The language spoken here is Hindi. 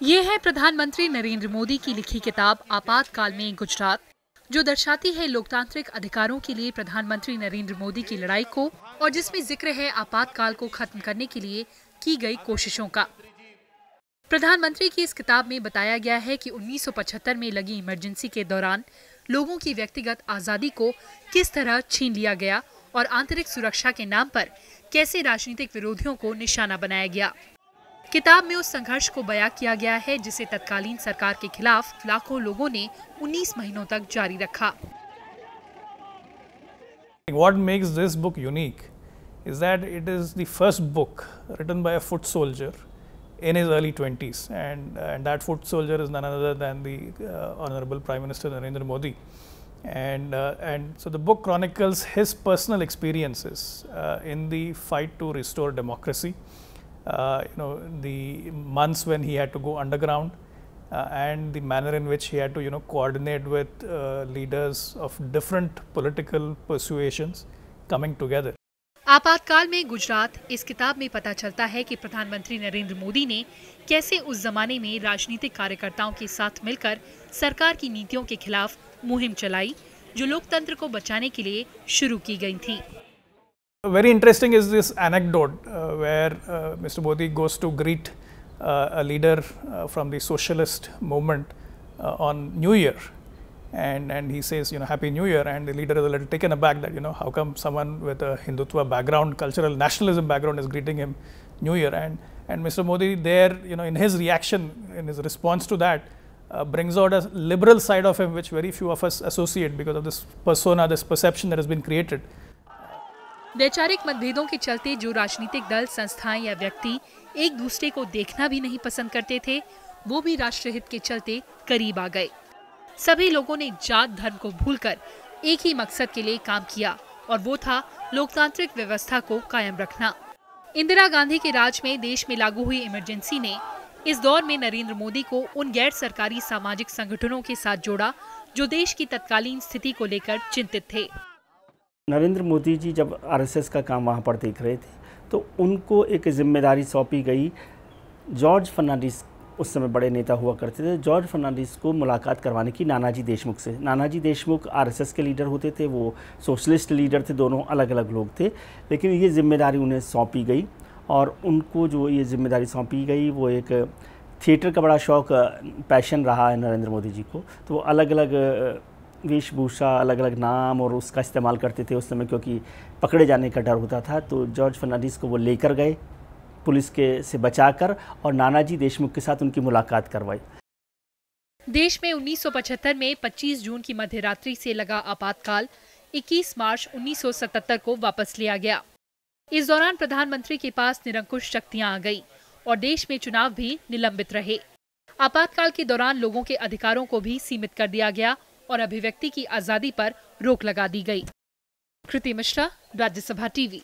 ये है प्रधानमंत्री नरेंद्र मोदी की लिखी किताब आपातकाल में गुजरात, जो दर्शाती है लोकतांत्रिक अधिकारों के लिए प्रधानमंत्री नरेंद्र मोदी की लड़ाई को और जिसमें जिक्र है आपातकाल को खत्म करने के लिए की गई कोशिशों का। प्रधानमंत्री की इस किताब में बताया गया है कि 1975 में लगी इमरजेंसी के दौरान लोगों की व्यक्तिगत आजादी को किस तरह छीन लिया गया और आंतरिक सुरक्षा के नाम पर कैसे राजनीतिक विरोधियों को निशाना बनाया गया। किताब में उस संघर्ष को बयां किया गया है जिसे तत्कालीन सरकार के खिलाफ लाखों लोगों ने 19 महीनों तक जारी रखा। What makes this book unique is that it is the first book written by a foot soldier in his early 20s, and that foot soldier is none other than the Honorable Prime Minister Narendra Modi. And so the book chronicles his personal experiences in the fight to restore democracy. The months when he had to go underground and the manner in which he had to coordinate with leaders of different political persuasions coming together. आपातकाल में गुजरात इस किताब में पता चलता है कि प्रधानमंत्री नरेंद्र मोदी ने कैसे उस जमाने में राजनीतिक कार्यकर्ताओं के साथ मिलकर सरकार की नीतियों के खिलाफ मुहिम चलाई, जो लोकतंत्र को बचाने के लिए शुरू की गई थी। Very interesting is this anecdote where Mr. Modi goes to greet a leader from the socialist movement on New Year, and he says, Happy New Year, and the leader is a little taken aback that, how come someone with a Hindutva background, cultural nationalism background is greeting him New Year, and Mr. Modi there, in his reaction, in his response to that, brings out a liberal side of him which very few of us associate because of this persona, this perception that has been created. वैचारिक मतभेदों के चलते जो राजनीतिक दल, संस्थाएं या व्यक्ति एक दूसरे को देखना भी नहीं पसंद करते थे, वो भी राष्ट्रहित के चलते करीब आ गए। सभी लोगों ने जात धर्म को भूलकर एक ही मकसद के लिए काम किया और वो था लोकतांत्रिक व्यवस्था को कायम रखना। इंदिरा गांधी के राज में देश में लागू हुई इमरजेंसी ने इस दौर में नरेंद्र मोदी को उन गैर सरकारी सामाजिक संगठनों के साथ जोड़ा जो देश की तत्कालीन स्थिति को लेकर चिंतित थे। नरेंद्र मोदी जी जब आरएसएस का काम वहाँ पर देख रहे थे तो उनको एक जिम्मेदारी सौंपी गई। जॉर्ज फर्नांडिस उस समय बड़े नेता हुआ करते थे। जॉर्ज फर्नांडिस को मुलाकात करवाने की नानाजी देशमुख से। नानाजी देशमुख आरएसएस के लीडर होते थे, वो सोशलिस्ट लीडर थे, दोनों अलग अलग लोग थे, लेकिन ये जिम्मेदारी उन्हें सौंपी गई और उनको जो ये जिम्मेदारी सौंपी गई वो एक थिएटर का बड़ा शौक, पैशन रहा है नरेंद्र मोदी जी को, तो वो अलग अलग वेशभूषा, अलग अलग नाम और उसका इस्तेमाल करते थे उस समय, क्योंकि पकड़े जाने का डर होता था। तो जॉर्ज फर्नांडिस को वो लेकर गए पुलिस के से बचाकर और नानाजी देशमुख के साथ उनकी मुलाकात करवाई। देश में 1975 में 25 जून की मध्यरात्रि से लगा आपातकाल 21 मार्च 1977 को वापस लिया गया। इस दौरान प्रधानमंत्री के पास निरंकुश शक्तियां आ गई और देश में चुनाव भी निलंबित रहे। आपातकाल के दौरान लोगों के अधिकारों को भी सीमित कर दिया गया और अभिव्यक्ति की आजादी पर रोक लगा दी गई। कृति मिश्रा, राज्यसभा टीवी।